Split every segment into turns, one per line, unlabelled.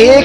1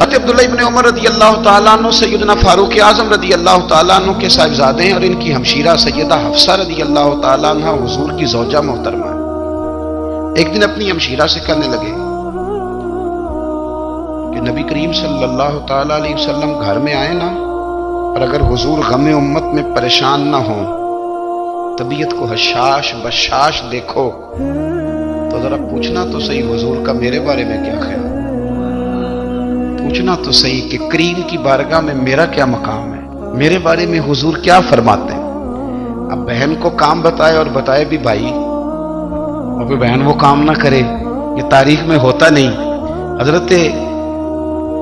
حضرت عبداللہ ابن عمر رضی اللہ تعالیٰ عنہ سیدنا فاروق اعظم رضی اللہ تعالیٰ عنہ کے صاحبزادے ہیں، اور ان کی ہمشیرہ سیدہ حفصہ رضی اللہ تعالیٰ عنہ حضور کی زوجہ محترمہ ہے۔ ایک دن اپنی ہمشیرہ سے کہنے لگے کہ نبی کریم صلی اللہ تعالیٰ علیہ وسلم گھر میں آئے نا، اور اگر حضور غم امت میں پریشان نہ ہوں، طبیعت کو حشاش بشاش دیکھو، تو ذرا پوچھنا تو صحیح حضور کا میرے بارے میں کیا خیال، پوچھنا تو صحیح کہ کریم کی بارگاہ میں میرا کیا مقام ہے، میرے بارے میں حضور کیا فرماتے ہیں۔ اب بہن کو کام بتائے، اور بتائے بھی بھائی، اور پھر بہن وہ کام نہ کرے، یہ تاریخ میں ہوتا نہیں۔ حضرت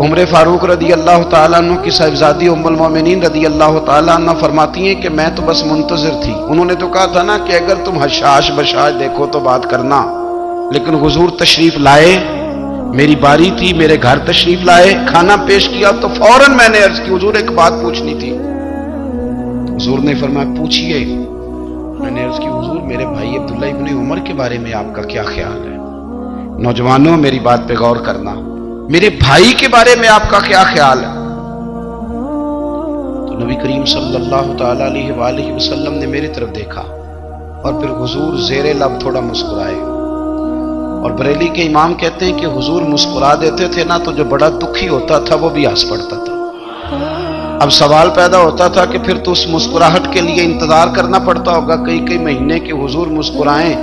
عمر فاروق رضی اللہ تعالیٰ عنہ کی صاحبزادی ام المومنین رضی اللہ تعالیٰ عنہ فرماتی ہیں کہ میں تو بس منتظر تھی، انہوں نے تو کہا تھا نا کہ اگر تم حشاش بشاش دیکھو تو بات کرنا، لیکن حضور تشریف لائے، میری باری تھی، میرے گھر تشریف لائے، کھانا پیش کیا تو فوراً میں نے عرض کی حضور ایک بات پوچھنی تھی۔ حضور نے فرمایا پوچھئے۔ میں نے عرض کی حضور میرے بھائی عبداللہ ابن عمر کے بارے میں آپ کا کیا خیال ہے؟ نوجوانوں میری بات پہ غور کرنا، میرے بھائی کے بارے میں آپ کا کیا خیال ہے؟ تو نبی کریم صلی اللہ تعالی علیہ وآلہ وسلم نے میری طرف دیکھا، اور پھر حضور زیر لب تھوڑا مسکرائے، اور بریلی کے امام کہتے ہیں کہ حضور مسکرا دیتے تھے نا تو جو بڑا دکھی ہوتا تھا وہ بھی ہنس پڑتا تھا۔ اب سوال پیدا ہوتا تھا کہ پھر تو اس مسکراہٹ کے لیے انتظار کرنا پڑتا ہوگا کئی مہینے کہ حضور مسکرائیں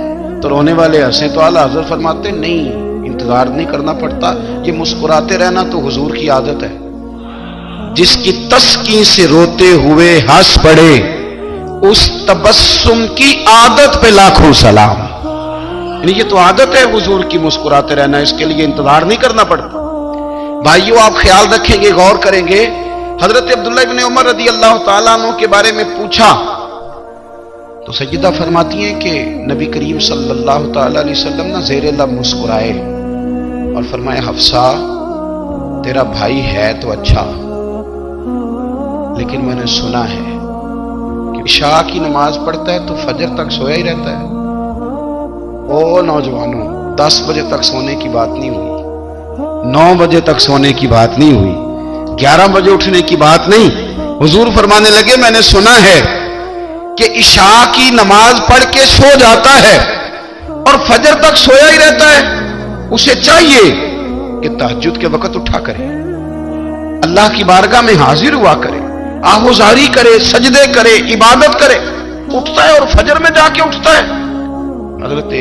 تو رونے والے ہنسیں، تو اعلیٰ حضرت فرماتے نہیں، انتظار نہیں کرنا پڑتا، یہ مسکراتے رہنا تو حضور کی عادت ہے۔ جس کی تسکین سے روتے ہوئے ہنس پڑے، اس تبسم کی عادت پہ لاکھوں سلام۔ یعنی یہ تو عادت ہے حضور کی مسکراتے رہنا، اس کے لیے انتظار نہیں کرنا پڑتا۔ بھائیو آپ خیال رکھیں گے، غور کریں گے، حضرت عبداللہ ابن عمر رضی اللہ تعالیٰ عنہ کے بارے میں پوچھا تو سیدہ فرماتی ہیں کہ نبی کریم صلی اللہ تعالیٰ علیہ وسلم نہ زیر لب مسکرائے اور فرمایا حفصہ تیرا بھائی ہے تو اچھا، لیکن میں نے سنا ہے کہ عشاء کی نماز پڑھتا ہے تو فجر تک سویا ہی رہتا ہے۔ او نوجوانوں، 10 بجے تک سونے کی بات نہیں ہوئی، 9 بجے تک سونے کی بات نہیں ہوئی، 11 بجے اٹھنے کی بات نہیں۔ حضور فرمانے لگے میں نے سنا ہے کہ عشاء کی نماز پڑھ کے سو جاتا ہے اور فجر تک سویا ہی رہتا ہے، اسے چاہیے کہ تہجد کے وقت اٹھا کرے، اللہ کی بارگاہ میں حاضر ہوا کرے، آہوزاری کرے، سجدے کرے، عبادت کرے، اٹھتا ہے اور فجر میں جا کے اٹھتا ہے۔ حضرت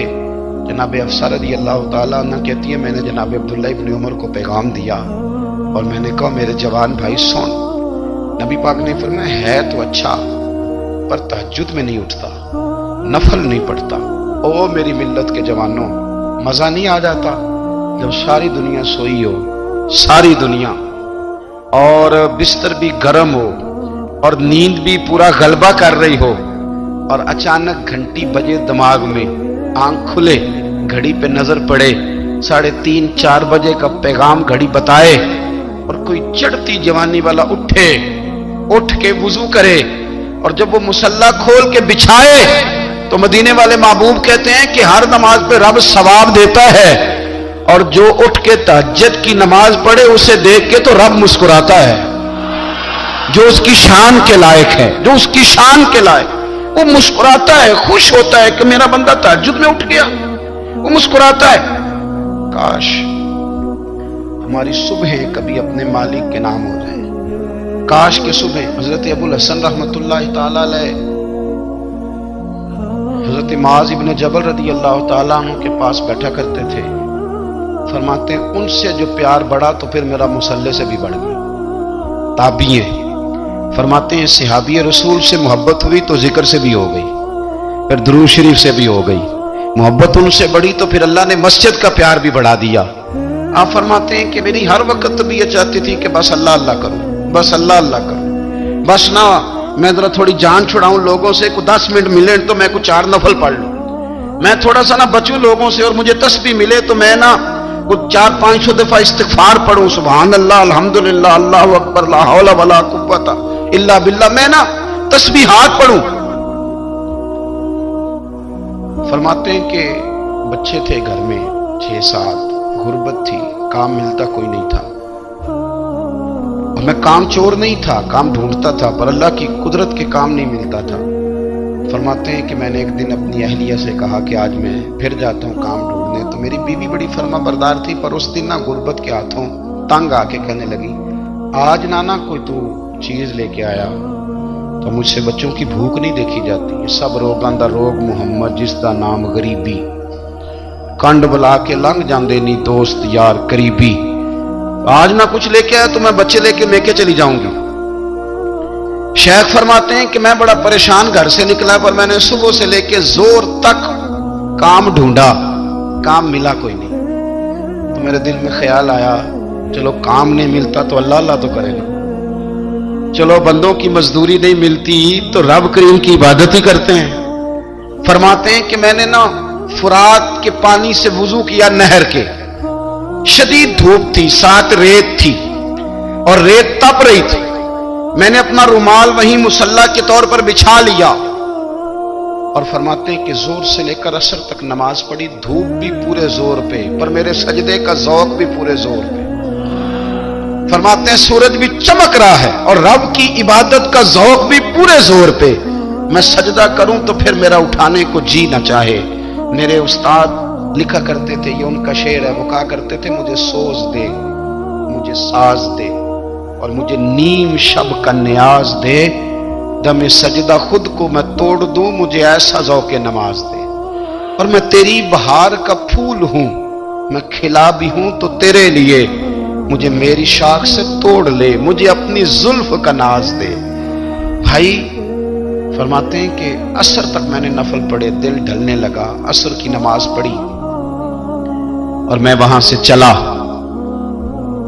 جناب حفصہ رضی اللہ تعالیٰ عنہ کہتی ہے میں نے جناب عبداللہ ابن عمر کو پیغام دیا اور میں نے کہا میرے جوان بھائی سن، نبی پاک نے فرمایا ہے تو اچھا پر تہجد میں نہیں اٹھتا، نفل نہیں پڑھتا۔ او میری ملت کے جوانوں، مزہ نہیں آ جاتا جب ساری دنیا سوئی ہو، ساری دنیا، اور بستر بھی گرم ہو اور نیند بھی پورا غلبہ کر رہی ہو، اور اچانک گھنٹی بجے دماغ میں، آنکھ کھلے، گھڑی پہ نظر پڑے، 3:30 4 بجے کا پیغام گھڑی بتائے، اور کوئی چڑھتی جوانی والا اٹھ کے وضو کرے، اور جب وہ مصلی کھول کے بچھائے تو مدینے والے محبوب کہتے ہیں کہ ہر نماز پہ رب ثواب دیتا ہے، اور جو اٹھ کے تہجد کی نماز پڑھے اسے دیکھ کے تو رب مسکراتا ہے، جو اس کی شان کے لائق ہے، جو اس کی شان کے لائق، وہ مسکراتا ہے، خوش ہوتا ہے کہ میرا بندہ تہجد میں اٹھ گیا، وہ مسکراتا ہے۔ کاش ہماری صبحیں کبھی اپنے مالک کے نام ہو جائیں، کاش کے صبح۔ حضرت ابو الحسن رحمۃ اللہ تعالی علیہ حضرت معاذ ابن جبل رضی اللہ تعالیٰ عنہ کے پاس بیٹھا کرتے تھے، فرماتے ہیں ان سے جو پیار بڑھا تو پھر میرا مصلی سے بھی بڑھ گیا۔ تابعی ہیں، فرماتے ہیں صحابی رسول سے محبت ہوئی تو ذکر سے بھی ہو گئی، پھر درود شریف سے بھی ہو گئی، محبت ان سے بڑھی تو پھر اللہ نے مسجد کا پیار بھی بڑھا دیا۔ آپ فرماتے ہیں کہ میری ہر وقت طبیعت چاہتی تھی کہ بس اللہ اللہ کروں، بس اللہ اللہ کروں، بس نہ میں ذرا تھوڑی جان چھڑاؤں لوگوں سے، کو 10 منٹ ملے تو میں کچھ 4 نفل پڑھ لوں، میں تھوڑا سا نہ بچوں لوگوں سے، اور مجھے تسبیح ملے تو میں نہ کچھ 400-500 دفعہ استغفار پڑھوں، سبحان اللہ، الحمدللہ، اللہ اکبر، لا حول ولا قوت الا باللہ، میں نہ تسبیحات پڑھوں۔ فرماتے ہیں کہ بچے تھے گھر میں 6-7، غربت تھی، کام ملتا کوئی نہیں تھا، میں کام چور نہیں تھا، کام ڈھونڈتا تھا، پر اللہ کی قدرت کے کام نہیں ملتا تھا۔ فرماتے ہیں کہ میں نے ایک دن اپنی اہلیہ سے کہا کہ آج میں پھر جاتا ہوں کام ڈھونڈنے، تو میری بیوی بڑی فرما بردار تھی، پر اس دن نہ غربت کے ہاتھوں تنگ آ کے کہنے لگی آج نانا کوئی تو چیز لے کے آیا، تو مجھ سے بچوں کی بھوک نہیں دیکھی جاتی، سب روگاں دا روگ محمد جس دا نام غریبی، کنڈ بلا کے لنگ جاندے نہیں دوست یار قریبی، آج نہ کچھ لے کے آیا تو میں بچے لے کے میکے چلی جاؤں گی۔ شیخ فرماتے ہیں کہ میں بڑا پریشان گھر سے نکلا، پر میں نے صبح سے لے کے زور تک کام ڈھونڈا، کام ملا کوئی نہیں۔ تو میرے دل میں خیال آیا چلو کام نہیں ملتا تو اللہ اللہ تو کرے گا، چلو بندوں کی مزدوری نہیں ملتی تو رب کریم کی عبادت ہی کرتے ہیں۔ فرماتے ہیں کہ میں نے نا فرات کے پانی سے وضو کیا، نہر کے، شدید دھوپ تھی، ساتھ ریت تھی اور ریت تپ رہی تھی، میں نے اپنا رومال وہیں مصلی کے طور پر بچھا لیا اور فرماتے ہیں کہ زور سے لے کر عصر تک نماز پڑھی، دھوپ بھی پورے زور پہ پر میرے سجدے کا ذوق بھی پورے زور پہ۔ فرماتے ہیں سورج بھی چمک رہا ہے اور رب کی عبادت کا ذوق بھی پورے زور پہ، میں سجدہ کروں تو پھر میرا اٹھانے کو جی نہ چاہے۔ میرے استاد لکھا کرتے تھے، یہ ان کا شعر ہے، وہ کہا کرتے تھے مجھے سوز دے، مجھے ساز دے اور مجھے نیم شب کا نیاز دے، دم سجدہ خود کو میں توڑ دوں، مجھے ایسا ذوق نماز دے، اور میں تیری بہار کا پھول ہوں، میں کھلا بھی ہوں تو تیرے لیے، مجھے میری شاخ سے توڑ لے، مجھے اپنی زلف کا ناز دے۔ بھائی فرماتے ہیں کہ عصر تک میں نے نفل پڑھے، دل ڈھلنے لگا، عصر کی نماز پڑھی اور میں وہاں سے چلا۔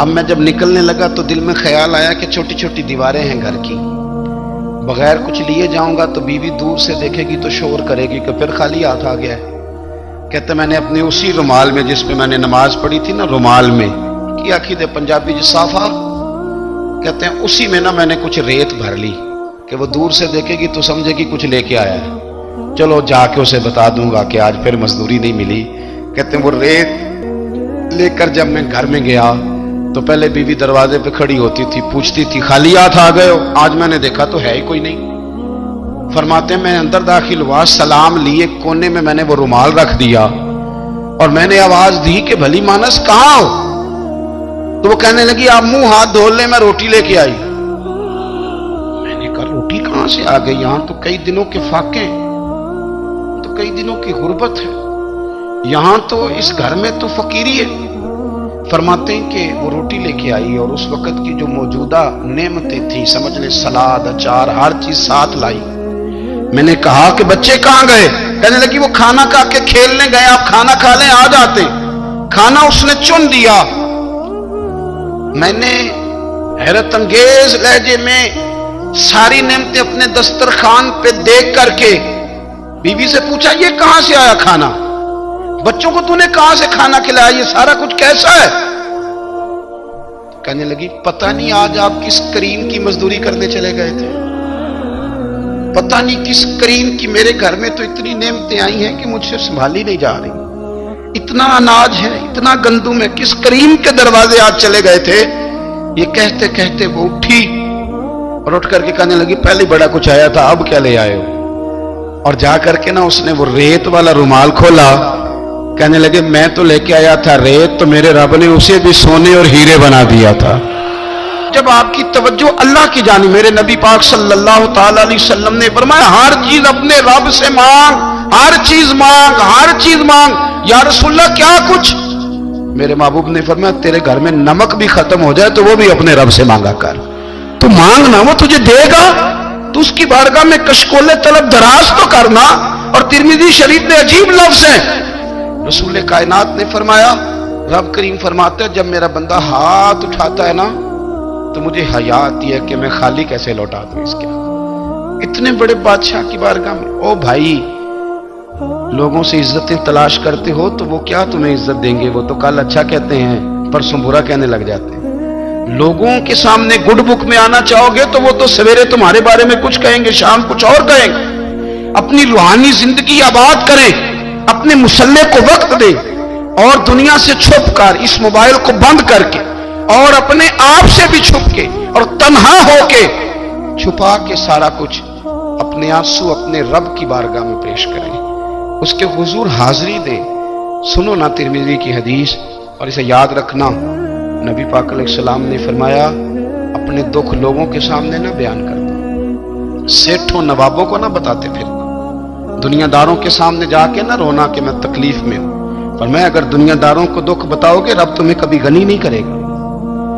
اب میں جب نکلنے لگا تو دل میں خیال آیا کہ چھوٹی چھوٹی دیواریں ہیں گھر کی، بغیر کچھ لیے جاؤں گا تو بیوی دور سے دیکھے گی تو شور کرے گی کہ پھر خالی ہاتھ آ گیا ہے۔ کہتے میں نے اپنے اسی رومال میں جس پہ میں نے نماز پڑھی تھی نا، رومال میں کی آخی دے پنجابی صافہ کہتے ہیں، اسی میں نا میں نے کچھ ریت بھر لی کہ وہ دور سے دیکھے گی تو سمجھے گی کچھ لے کے آیا ہے، چلو جا کے اسے بتا دوں گا کہ آج پھر مزدوری نہیں ملی۔ کہتے ہیں وہ ریت لے کر جب میں گھر میں گیا تو پہلے بیوی دروازے پہ کھڑی ہوتی تھی، پوچھتی تھی خالی ہاتھ آ گئے ہو؟ آج میں نے دیکھا تو ہے ہی کوئی نہیں۔ فرماتے ہیں میں اندر داخل ہوا، سلام لیے، کونے میں نے وہ رومال رکھ دیا اور میں نے آواز دی کہ بھلی مانس کہاں ہو؟ تو وہ کہنے لگی آپ منہ ہاتھ دھو لیں، میں روٹی لے کے آئی۔ میں نے کہا روٹی کہاں سے آ گئی؟ یہاں تو کئی دنوں کے فاقے، تو کئی دنوں کی غربت ہے، یہاں تو اس گھر میں تو فقیری ہے۔ فرماتے ہیں کہ وہ روٹی لے کے آئی اور اس وقت کی جو موجودہ نعمتیں تھیں، سمجھ لیں سلاد، اچار، ہر چیز ساتھ لائی۔ میں نے کہا کہ بچے کہاں گئے؟ کہنے لگی وہ کھانا کھا کے کھیلنے گئے، آپ کھانا کھا لیں آ جاتے۔ کھانا اس نے چن دیا۔ میں نے حیرت انگیز لہجے میں ساری نعمتیں اپنے دسترخوان پہ دیکھ کر کے بیوی سے پوچھا یہ کہاں سے آیا کھانا؟ بچوں کو تو نے کہاں سے کھانا کھلایا؟ یہ سارا کچھ کیسا ہے؟ کہنے لگی پتہ نہیں آج آپ کس کریم کی مزدوری کرنے چلے گئے تھے، پتہ نہیں کس کریم کی، میرے گھر میں تو اتنی نعمتیں آئی ہیں کہ مجھ سے سنبھالی نہیں جا رہی، اتنا اناج ہے، اتنا گندم ہے، کس کریم کے دروازے آج چلے گئے تھے؟ یہ کہتے کہتے وہ اٹھی اور اٹھ کر کے کہنے لگی پہلے بڑا کچھ آیا تھا، اب کیا لے آئے ہو؟ اور جا کر کے نا اس نے وہ ریت والا رومال کھولا، کہنے لگے میں تو لے کے آیا تھا ریت، تو میرے رب نے اسے بھی سونے اور ہیرے بنا دیا تھا۔ جب آپ کی توجہ اللہ کی جانب، میرے نبی پاک صلی اللہ تعالی علیہ وسلم نے فرمایا ہر چیز اپنے رب سے مانگ، ہر چیز مانگ، ہر چیز مانگ۔ یا رسول اللہ کیا کچھ؟ میرے محبوب نے فرمایا تیرے گھر میں نمک بھی ختم ہو جائے تو وہ بھی اپنے رب سے مانگا کر، تو مانگنا وہ تجھے دے گا، تو اس کی بارگاہ میں کشکول طلب دراز تو کرنا۔ اور ترمذی شریف میں عجیب لفظ ہے، رسول کائنات نے فرمایا، رب کریم فرماتا ہے جب میرا بندہ ہاتھ اٹھاتا ہے نا تو مجھے حیا آتی ہے کہ میں خالی کیسے لوٹا دوں اس کے۔ اتنے بڑے بادشاہ کی بارگاہ میں، او بھائی لوگوں سے عزتیں تلاش کرتے ہو تو وہ کیا تمہیں عزت دیں گے؟ وہ تو کل اچھا کہتے ہیں پرسوں برا کہنے لگ جاتے ہیں۔ لوگوں کے سامنے گڈ بک میں آنا چاہو گے تو وہ تو سویرے تمہارے بارے میں کچھ کہیں گے، شام کچھ اور کہیں گے۔ اپنی روحانی زندگی آباد کریں، اپنے مسلح کو وقت دے اور دنیا سے چھپ کر اس موبائل کو بند کر کے اور اپنے آپ سے بھی چھپ کے اور تنہا ہو کے چھپا کے سارا کچھ اپنے آنسو اپنے رب کی بارگاہ میں پیش کریں، اس کے حضور حاضری دیں۔ سنو نا ترمذی کی حدیث، اور اسے یاد رکھنا، نبی پاک علیہ السلام نے فرمایا اپنے دکھ لوگوں کے سامنے نہ بیان کرنا، سیٹھوں نوابوں کو نہ بتاتے پھرنا، دنیا داروں کے سامنے جا کے نہ رونا کہ میں تکلیف میں ہوں۔ پر میں اگر دنیا داروں کو دکھ بتاؤ گے رب تمہیں کبھی غنی نہیں کرے گا،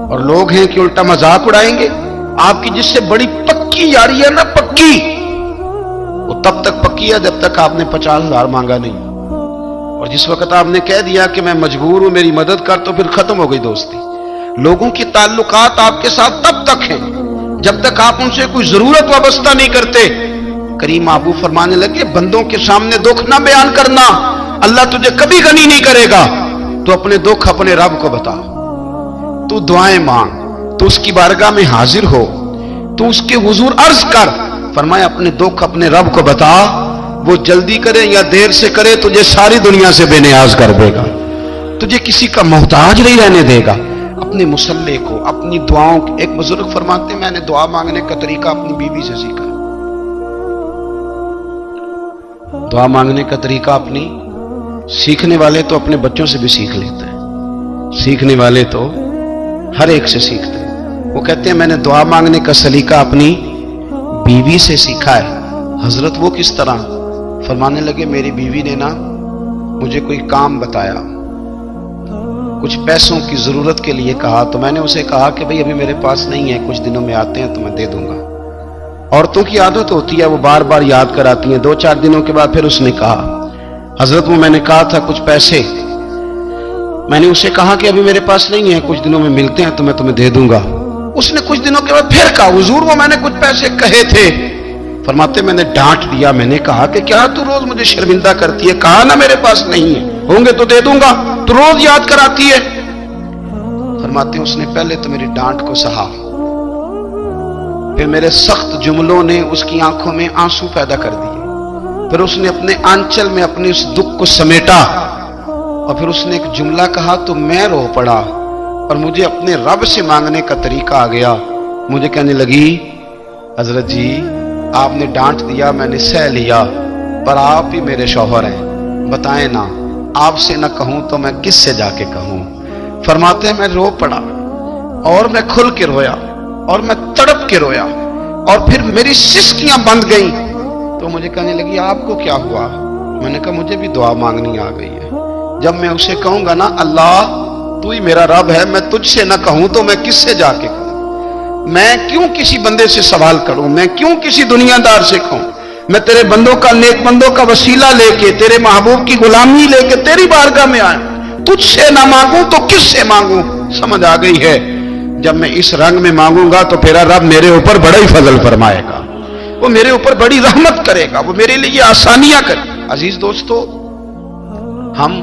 اور لوگ ہیں کہ الٹا مذاق اڑائیں گے۔ آپ کی جس سے بڑی پکی یاری ہے نا، پکی، وہ تب تک پکی ہے جب تک آپ نے 50,000 مانگا نہیں، اور جس وقت آپ نے کہہ دیا کہ میں مجبور ہوں میری مدد کر، تو پھر ختم ہو گئی دوستی۔ لوگوں کی تعلقات آپ کے ساتھ تب تک ہیں جب تک آپ ان سے کوئی ضرورت وابستہ نہیں کرتے۔ کریم آبو فرمانے لگے بندوں کے سامنے دکھ نہ بیان کرنا، اللہ تجھے کبھی غنی نہیں کرے گا۔ تو اپنے دکھ اپنے رب کو بتا، تو دعائیں مانگ، تو اس کی بارگاہ میں حاضر ہو، تو اس کے حضور عرض کر۔ فرمایا اپنے دکھ اپنے رب کو بتا، وہ جلدی کرے یا دیر سے کرے تجھے ساری دنیا سے بے نیاز کر دے گا، تجھے کسی کا محتاج نہیں رہنے دے گا۔ اپنے مسلح کو، اپنی دعاؤں، ایک بزرگ فرماتے ہیں میں نے دعا مانگنے کا طریقہ اپنی بیوی سے سیکھا۔ دعا مانگنے کا طریقہ اپنی، سیکھنے والے تو اپنے بچوں سے بھی سیکھ لیتے ہیں، سیکھنے والے تو ہر ایک سے سیکھتے ہیں۔ وہ کہتے ہیں میں نے دعا مانگنے کا سلیقہ اپنی بیوی سے سیکھا ہے۔ حضرت وہ کس طرح؟ فرمانے لگے میری بیوی نے نا مجھے کوئی کام بتایا، کچھ پیسوں کی ضرورت کے لیے کہا، تو میں نے اسے کہا کہ بھئی ابھی میرے پاس نہیں ہے، کچھ دنوں میں آتے ہیں تو میں دے دوں گا۔ عورتوں کی عادت ہوتی ہے وہ بار بار یاد کراتی ہیں، 2-4 دنوں کے بعد پھر اس نے کہا حضرت وہ میں نے کہا تھا کچھ پیسے، میں نے اسے کہا کہ ابھی میرے پاس نہیں ہے، کچھ دنوں میں ملتے ہیں تو میں تمہیں دے دوں گا۔ اس نے کچھ دنوں کے بعد پھر کہا حضور وہ میں نے کچھ پیسے کہے تھے۔ فرماتے میں نے ڈانٹ دیا، میں نے کہا کہ کیا تو روز مجھے شرمندہ کرتی ہے، کہا نا میرے پاس نہیں ہے، ہوں گے تو دے دوں گا، تو روز یاد کراتی ہے۔ فرماتے اس نے پہلے تو میری ڈانٹ کو سہا، پھر میرے سخت جملوں نے اس کی آنکھوں میں آنسو پیدا کر دیے، پھر اس نے اپنے آنچل میں اپنے اس دکھ کو سمیٹا، اور پھر اس نے ایک جملہ کہا تو میں رو پڑا، اور مجھے اپنے رب سے مانگنے کا طریقہ آ گیا۔ مجھے کہنے لگی حضرت جی آپ نے ڈانٹ دیا، میں نے سہ لیا، پر آپ ہی میرے شوہر ہیں، بتائیں نا آپ سے نہ کہوں تو میں کس سے جا کے کہوں۔ فرماتے ہیں میں رو پڑا، اور میں کھل کے رویا، اور میں تڑپ کے رویا، اور پھر میری سسکیاں بند گئیں۔ تو مجھے کہنے لگی آپ کو کیا ہوا؟ میں نے کہا مجھے بھی دعا مانگنی آ گئی ہے، جب میں اسے کہوں گا نا اللہ تو ہی میرا رب ہے، میں تجھ سے نہ کہوں تو میں کس سے جا کے کہوں؟ میں کیوں کسی بندے سے سوال کروں؟ میں کیوں کسی دنیا دار سے کہوں؟ میں تیرے بندوں کا، نیک بندوں کا وسیلہ لے کے، تیرے محبوب کی غلامی لے کے تیری بارگاہ میں آیا، تجھ سے نہ مانگوں تو کس سے مانگوں؟ سمجھ آ گئی ہے جب میں اس رنگ میں مانگوں گا تو پھر رب میرے اوپر بڑا ہی فضل فرمائے گا، وہ میرے اوپر بڑی رحمت کرے گا، وہ میرے لیے آسانیاں کرے۔ عزیز دوستو ہم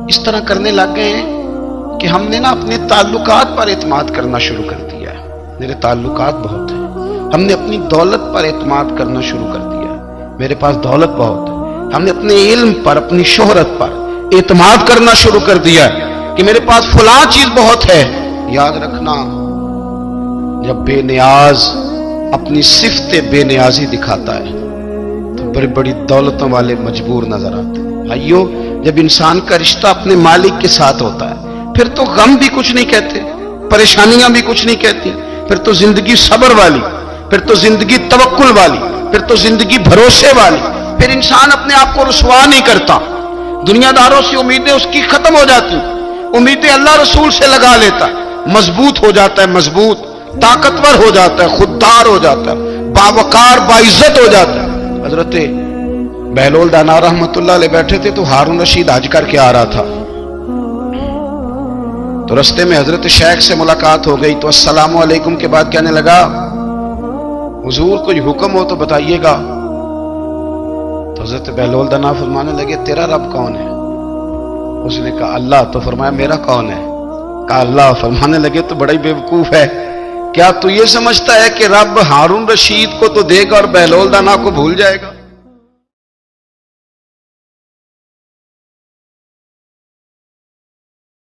اس طرح کرنے لگ گئے ہیں کہ ہم نے نا اپنے تعلقات پر اعتماد کرنا شروع کر دیا ہے۔ میرے تعلقات بہت ہیں، ہم نے اپنی دولت پر اعتماد کرنا شروع کر دیا ہے، میرے پاس دولت بہت ہے۔ ہم نے اپنے علم پر، اپنی شہرت پر اعتماد کرنا شروع کر دیا ہے کہ میرے پاس فلاں چیز بہت ہے۔ یاد رکھنا جب بے نیاز اپنی صفت بے نیازی دکھاتا ہے تو بڑی بڑی دولتوں والے مجبور نظر آتے ہیں۔ بھائیو جب انسان کا رشتہ اپنے مالک کے ساتھ ہوتا ہے پھر تو غم بھی کچھ نہیں کہتے، پریشانیاں بھی کچھ نہیں کہتی، پھر تو زندگی صبر والی، پھر تو زندگی توکل والی، پھر تو زندگی بھروسے والی، پھر انسان اپنے آپ کو رسوا نہیں کرتا، دنیا داروں سے امیدیں اس کی ختم ہو جاتی، امیدیں اللہ رسول سے لگا لیتا ہے، مضبوط ہو جاتا ہے، مضبوط، طاقتور ہو جاتا ہے، خوددار ہو جاتا ہے، باوقار باعزت ہو جاتا ہے۔ حضرت بہلول دانا رحمت اللہ علیہ بیٹھے تھے تو ہارون رشید حج کر کے آ رہا تھا، تو رستے میں حضرت شیخ سے ملاقات ہو گئی، تو السلام علیکم کے بعد کہنے لگا حضور کوئی حکم ہو تو بتائیے گا۔ تو حضرت بہلول دانا فرمانے لگے تیرا رب کون ہے؟ اس نے کہا اللہ۔ تو فرمایا میرا کون ہے؟ کہا اللہ۔ فرمانے لگے تو بڑا ہی بیوقوف ہے، کیا تو یہ سمجھتا ہے کہ رب ہارون رشید کو تو دے گا اور بہلول دانا کو بھول جائے گا؟